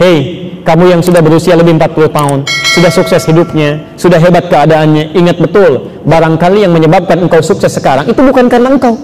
Hei, kamu yang sudah berusia lebih 40 tahun, sudah sukses hidupnya, sudah hebat keadaannya, ingat betul, barangkali yang menyebabkan engkau sukses sekarang itu bukan karena engkau,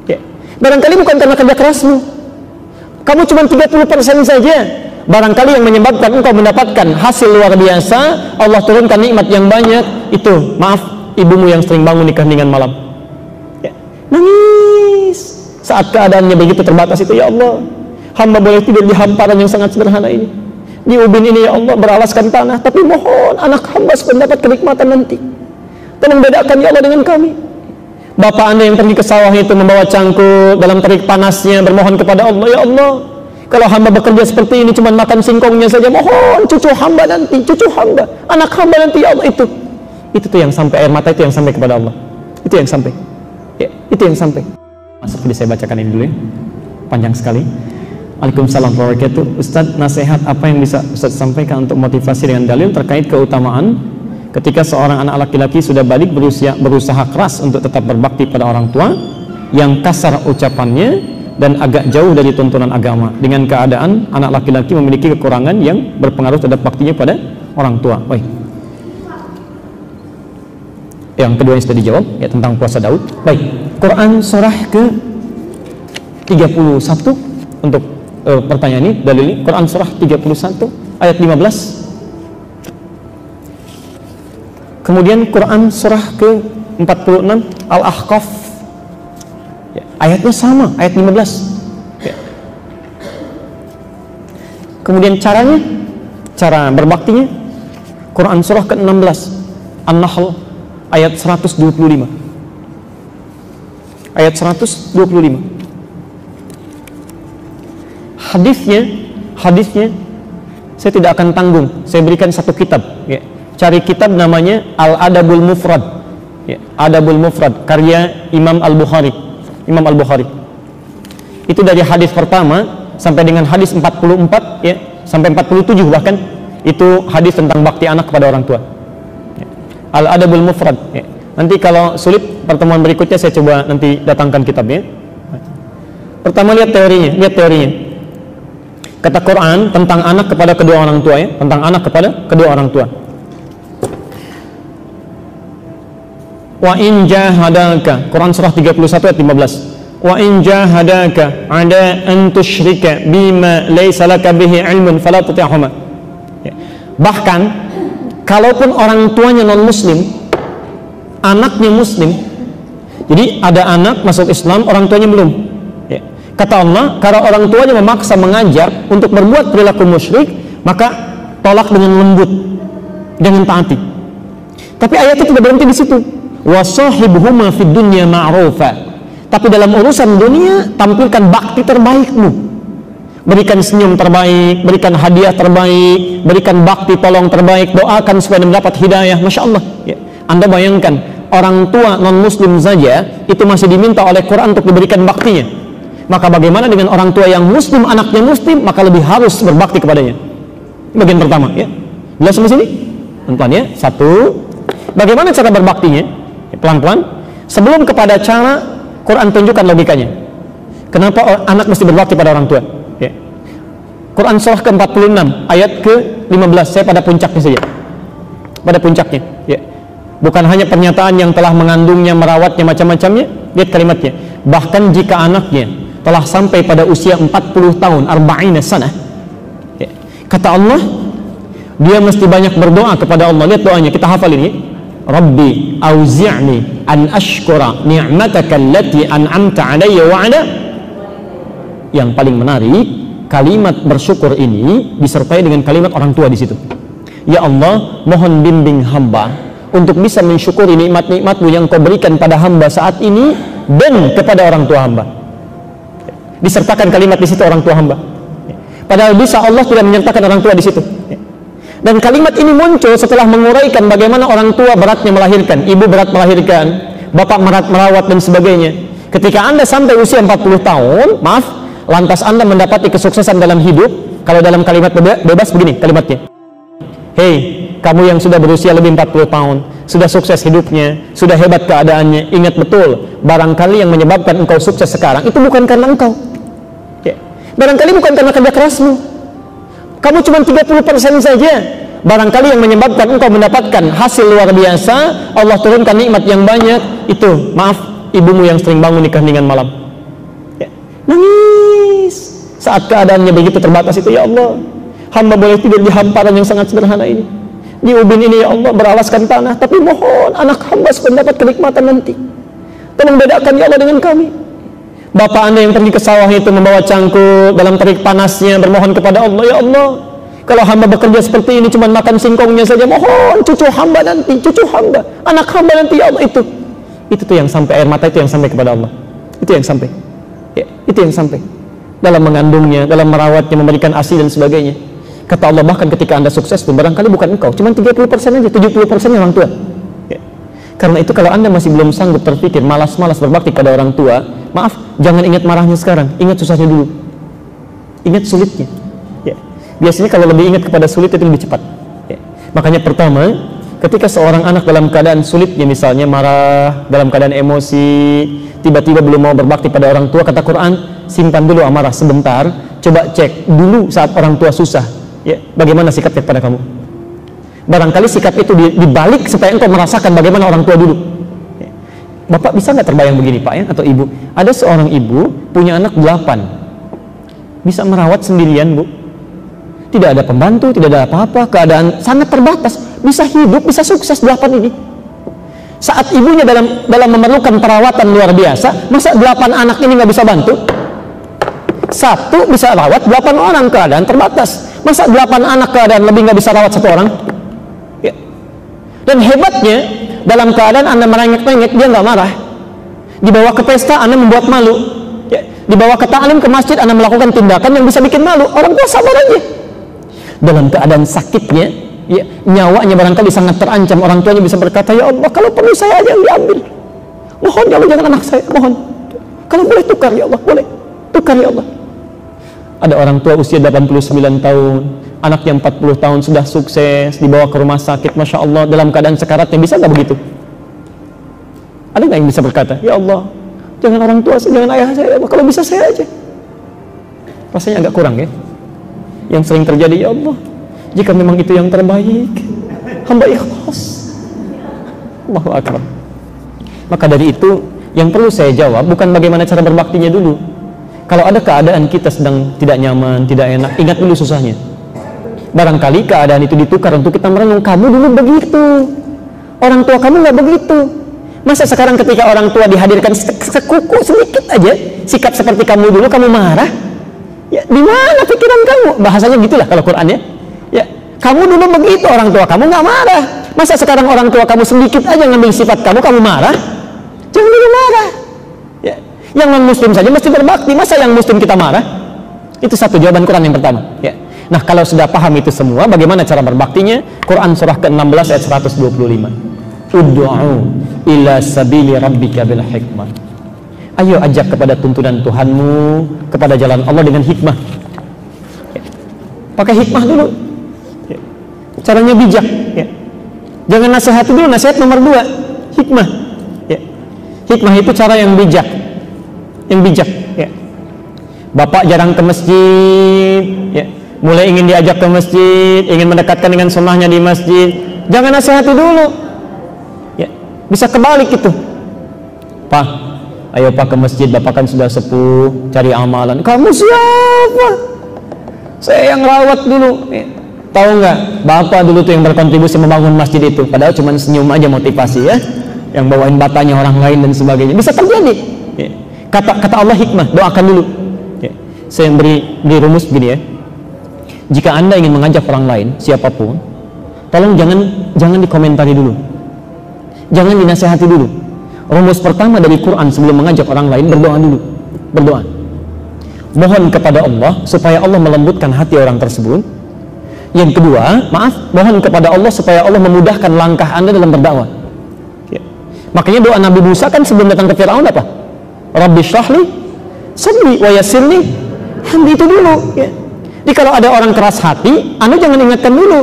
ya. Barangkali bukan karena kerja kerasmu. Kamu cuma 30% saja. Barangkali yang menyebabkan engkau mendapatkan hasil luar biasa, Allah turunkan nikmat yang banyak, itu, maaf, ibumu yang sering bangun di keheningan malam, ya. Nangis saat keadaannya begitu terbatas itu. Ya Allah, hamba boleh tidur di hamparan yang sangat sederhana ini, di ubin ini, ya Allah, beralaskan tanah, tapi mohon anak hamba supaya mendapat kenikmatan nanti. Tolong bedakan, ya Allah, dengan kami. Bapak Anda yang pergi ke sawah itu membawa cangkul dalam terik panasnya, bermohon kepada Allah, ya Allah, kalau hamba bekerja seperti ini cuma makan singkongnya saja, mohon cucu hamba nanti, cucu hamba, anak hamba nanti, ya Allah. Itu tuh yang sampai air mata, itu yang sampai kepada Allah, itu yang sampai, ya, itu yang sampai. Seperti saya bacakan ini dulu ya, panjang sekali. Waalaikumsalam warahmatullahi wabarakatuh. Ustadz, nasihat apa yang bisa Ustadz sampaikan untuk motivasi dengan dalil terkait keutamaan ketika seorang anak laki-laki sudah balik berusaha keras untuk tetap berbakti pada orang tua, yang kasar ucapannya dan agak jauh dari tuntunan agama, dengan keadaan anak laki-laki memiliki kekurangan yang berpengaruh terhadap baktinya pada orang tua. Baik. Yang kedua yang sudah dijawab, ya, tentang puasa Daud. Baik. Quran surah ke 31 untuk pertanyaan ini, dalil ini. Quran surah 31 ayat 15. Kemudian Quran surah ke 46 Al-Ahqaf, ya, ayatnya sama, ayat 15, ya. Kemudian cara berbaktinya, Quran surah ke 16 An-Nahl ayat 125, ayat 125. Hadisnya saya tidak akan tanggung, saya berikan satu kitab, ya. Cari kitab namanya Al-Adabul Mufrad, ya, Adabul Mufrad karya Imam Al-Bukhari. Itu dari hadis pertama sampai dengan hadis 44, ya, sampai 47 bahkan, itu hadis tentang bakti anak kepada orang tua, ya. Al-Adabul Mufrad, ya. Nanti kalau sulit pertemuan berikutnya saya coba nanti datangkan kitabnya. Pertama lihat teorinya. Kata Quran tentang anak kepada kedua orang tua, ya, tentang anak kepada kedua orang tua. Wa in jahadaka, Quran surah 31 ayat 15. Wa in jahadaka ada an tusyrika bima laysa laka bihi ilmun fala tuti'huma. Ya. Bahkan kalaupun orang tuanya non muslim, anaknya muslim, jadi ada anak masuk Islam, orang tuanya belum, ya. Kata Allah, kalau orang tuanya memaksa mengajar untuk berbuat perilaku musyrik, maka tolak dengan lembut, dengan taati. Tapi ayatnya tidak berhenti di situ. Wasahibhuma fid dunya ma'rufa. Tapi dalam urusan dunia tampilkan bakti terbaikmu. Berikan senyum terbaik, berikan hadiah terbaik, berikan bakti tolong terbaik, doakan supaya mendapat hidayah. Masya Allah, ya. Anda bayangkan, orang tua non muslim saja itu masih diminta oleh Quran untuk diberikan baktinya. Maka bagaimana dengan orang tua yang muslim, anaknya muslim, maka lebih harus berbakti kepadanya. Bagian pertama, ya. Jelas sampai sini? Pelan-pelan, ya. Satu. Bagaimana cara berbaktinya? Ya, pelan-pelan. Sebelum kepada cara, Quran tunjukkan logikanya. Kenapa anak mesti berbakti pada orang tua? Ya. Quran surah ke-46 ayat ke-15. Saya pada puncaknya saja. Pada puncaknya, ya. Bukan hanya pernyataan yang telah mengandungnya, merawatnya, macam-macamnya. Lihat kalimatnya. Bahkan jika anaknya telah sampai pada usia 40 tahun, 40 sanah, ya. Kata Allah, dia mesti banyak berdoa kepada Allah. Lihat doanya, kita hafal ini. Rabbi auzi'ni an ashkura ni'mataka allati an'amta alayya wa ala. Yang paling menarik, kalimat bersyukur ini disertai dengan kalimat orang tua di situ. Ya Allah, mohon bimbing hamba untuk bisa mensyukuri nikmat-nikmat-Mu yang Kau berikan pada hamba saat ini dan kepada orang tua hamba. Disertakan kalimat di situ orang tua hamba. Padahal bisa Allah tidak menyertakan orang tua di situ. Dan kalimat ini muncul setelah menguraikan bagaimana orang tua beratnya melahirkan, ibu berat melahirkan, bapak berat merawat dan sebagainya. Ketika Anda sampai usia 40 tahun, maaf, lantas Anda mendapati kesuksesan dalam hidup. Kalau dalam kalimat bebas begini kalimatnya. Hei, kamu yang sudah berusia lebih 40 tahun, sudah sukses hidupnya, sudah hebat keadaannya, ingat betul, barangkali yang menyebabkan engkau sukses sekarang itu bukan karena engkau, ya. Barangkali bukan karena kerja kerasmu. Kamu cuma 30% saja. Barangkali yang menyebabkan engkau mendapatkan hasil luar biasa, Allah turunkan nikmat yang banyak, itu maaf, ibumu yang sering bangun di keheningan malam. Ya. Nangis saat keadaannya begitu terbatas itu. Ya Allah, hamba boleh tidur di hamparan yang sangat sederhana ini, di ubin ini ya Allah, beralaskan tanah, tapi mohon anak hamba supaya mendapat kenikmatan nanti. Tolong bedakan ya Allah dengan kami. Bapak Anda yang pergi ke sawah itu membawa cangkul dalam terik panasnya, bermohon kepada Allah, ya Allah, kalau hamba bekerja seperti ini cuma makan singkongnya saja, mohon cucu hamba nanti, cucu hamba, anak hamba nanti ya Allah. Itu tuh yang sampai, air mata itu yang sampai kepada Allah. Itu yang sampai ya, itu yang sampai dalam mengandungnya, dalam merawatnya, memberikan ASI dan sebagainya. Kata Allah, bahkan ketika Anda sukses itu barangkali bukan engkau, cuma 30% aja, 70% orang tua ya. Karena itu kalau Anda masih belum sanggup terpikir, malas-malas berbakti pada orang tua, maaf, jangan ingat marahnya sekarang, ingat susahnya dulu, ingat sulitnya ya. Biasanya kalau lebih ingat kepada sulit itu lebih cepat ya. Makanya pertama, ketika seorang anak dalam keadaan sulitnya, misalnya marah, dalam keadaan emosi, tiba-tiba belum mau berbakti pada orang tua, kata Quran, simpan dulu amarah sebentar, coba cek dulu saat orang tua susah ya, bagaimana sikapnya pada kamu. Barangkali sikap itu dibalik supaya engkau merasakan bagaimana orang tua dulu ya. Bapak bisa nggak terbayang begini Pak ya, atau Ibu, ada seorang ibu punya anak 8, bisa merawat sendirian Bu, tidak ada pembantu, tidak ada apa-apa, keadaan sangat terbatas, bisa hidup, bisa sukses 8 ini. Saat ibunya dalam memerlukan perawatan luar biasa, masa 8 anak ini nggak bisa bantu? Satu bisa rawat 8 orang, keadaan terbatas. Masa 8 anak keadaan lebih nggak bisa rawat 1 orang? Ya. Dan hebatnya, dalam keadaan Anda merengek-rengek, dia nggak marah. Dibawa ke pesta, Anda membuat malu. Ya. Dibawa ke ta'lim, ke masjid, Anda melakukan tindakan yang bisa bikin malu. Orang tua sabar aja. Dalam keadaan sakitnya ya, nyawanya barangkali sangat terancam, orang tuanya bisa berkata, ya Allah, kalau perlu saya aja yang diambil, mohon ya Allah, jangan anak saya, mohon, kalau boleh tukar ya Allah, boleh tukar ya Allah. Ada orang tua usia 89 tahun, anaknya 40 tahun sudah sukses, dibawa ke rumah sakit, Masya Allah, dalam keadaan sekaratnya, bisa nggak begitu? Ada nggak yang bisa berkata, ya Allah, jangan orang tua saya, jangan ayah saya, ya Allah, kalau bisa saya aja? Rasanya agak kurang ya. Yang sering terjadi, ya Allah, jika memang itu yang terbaik, hamba ikhlas. Allahu Akbar. Maka dari itu, yang perlu saya jawab bukan bagaimana cara berbaktinya dulu. Kalau ada keadaan kita sedang tidak nyaman, tidak enak, ingat dulu susahnya. Barangkali keadaan itu ditukar untuk kita merenung, kamu dulu begitu, orang tua kamu nggak begitu. Masa sekarang ketika orang tua dihadirkan sekuku sedikit aja, sikap seperti kamu dulu, kamu marah? Ya, di mana pikiran kamu? Bahasanya gitulah kalau Quran ya. Ya, kamu dulu begitu, orang tua kamu nggak marah. Masa sekarang orang tua kamu sedikit aja ngambil sifat kamu marah? Jangan dulu marah. Ya, yang non muslim saja mesti berbakti. Masa yang muslim kita marah? Itu satu jawaban Quran yang pertama. Ya. Nah, kalau sudah paham itu semua, bagaimana cara berbaktinya? Quran surah ke-16 ayat 125. Ud'u ila sabili rabbika bil hikmah. Ayo ajak kepada tuntunan Tuhanmu, kepada jalan Allah dengan hikmah ya. Pakai hikmah dulu ya. Caranya bijak ya. Jangan nasihat dulu, nasihat nomor 2, hikmah ya. Hikmah itu cara yang bijak, ya. Bapak jarang ke masjid ya. Mulai ingin diajak ke masjid, ingin mendekatkan dengan sunnahnya di masjid, jangan nasihati dulu ya. Bisa kebalik itu, Pak, ayo Pak ke masjid, Bapak kan sudah sepuh, cari amalan. Kamu siapa? Saya yang rawat dulu ya. Tahu nggak, Bapak dulu tuh yang berkontribusi membangun masjid itu, padahal cuma senyum aja motivasi ya, yang bawain batanya orang lain dan sebagainya. Bisa terjadi ya. Kata Allah hikmah, doakan dulu ya. Saya beri rumus begini ya, jika Anda ingin mengajak orang lain, siapapun, tolong jangan dikomentari dulu, jangan dinasehati dulu. Rumus pertama dari Quran sebelum mengajak orang lain, berdoa dulu. Berdoa, mohon kepada Allah supaya Allah melembutkan hati orang tersebut. Yang kedua, mohon kepada Allah supaya Allah memudahkan langkah Anda dalam berdakwah ya. Makanya doa Nabi Musa kan sebelum datang ke Fir'aun apa? Rabbi syrahli sadri wa yassirli amri, itu dulu ya. Jadi kalau ada orang keras hati, Anda jangan ingatkan dulu,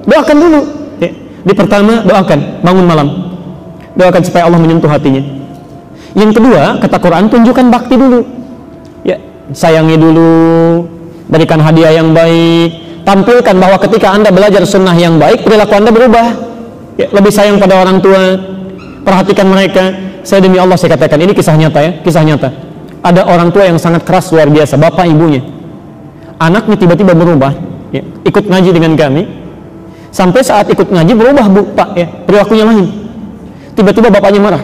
doakan dulu ya. Di pertama, doakan bangun malam, doakan supaya Allah menyentuh hatinya. Yang kedua, kata Quran, tunjukkan bakti dulu ya. Sayangi dulu, berikan hadiah yang baik, tampilkan bahwa ketika Anda belajar sunnah yang baik, perilaku Anda berubah. Ya, lebih sayang pada orang tua, perhatikan mereka. Saya demi Allah saya katakan, ini kisah nyata ya, kisah nyata. Ada orang tua yang sangat keras luar biasa, bapak ibunya. Anaknya tiba-tiba berubah, ya, ikut ngaji dengan kami. Sampai saat ikut ngaji berubah bu, pak, ya, perilakunya lain. Tiba-tiba bapaknya marah.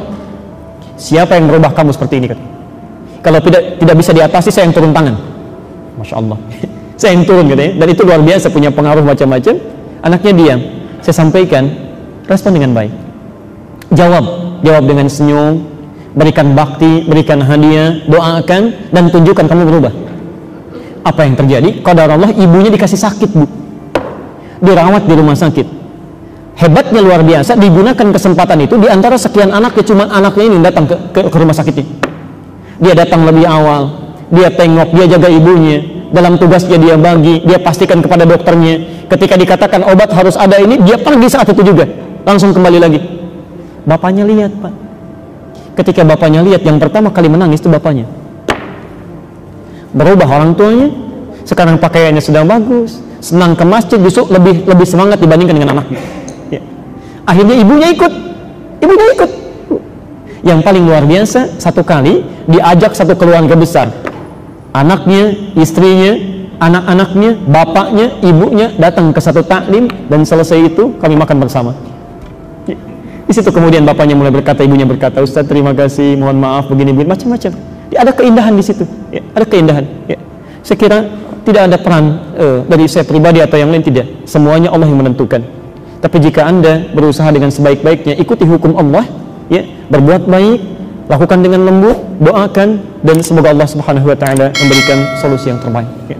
Siapa yang merubah kamu seperti ini? Kalau tidak bisa diatasi, saya yang turun tangan. Masya Allah. Saya yang turun katanya. Dan itu luar biasa, punya pengaruh macam-macam. Anaknya diam. Saya sampaikan, respon dengan baik. Jawab dengan senyum, berikan bakti, berikan hadiah, doakan, dan tunjukkan kamu berubah. Apa yang terjadi? Qadarullah, ibunya dikasih sakit bu, dirawat di rumah sakit. Hebatnya luar biasa, digunakan kesempatan itu. Di antara sekian anaknya, cuma anaknya ini datang ke rumah sakitnya. Dia datang lebih awal, dia tengok, dia jaga ibunya. Dalam tugasnya dia bagi, dia pastikan kepada dokternya. Ketika dikatakan obat harus ada ini, dia pergi saat itu juga, langsung kembali lagi. Bapaknya lihat pak. Ketika bapaknya lihat, yang pertama kali menangis itu bapaknya. Berubah orang tuanya. Sekarang pakaiannya sudah bagus, senang ke masjid, justru lebih semangat dibandingkan dengan anaknya. Ya. Akhirnya ibunya ikut. Yang paling luar biasa, satu kali diajak satu keluarga besar, anaknya, istrinya, anak-anaknya, bapaknya, ibunya datang ke satu taklim, dan selesai itu kami makan bersama. Ya. Di situ kemudian bapaknya mulai berkata, ibunya berkata, Ustaz terima kasih, mohon maaf begini macam-macam. Ya, ada keindahan di situ. Ya, ada keindahan. Ya. Saya kira tidak ada peran dari saya pribadi atau yang lain, tidak. Semuanya Allah yang menentukan. Tapi jika Anda berusaha dengan sebaik-baiknya, ikuti hukum Allah, ya, berbuat baik, lakukan dengan lembut, doakan, dan semoga Allah Subhanahu wa taala memberikan solusi yang terbaik. Ya.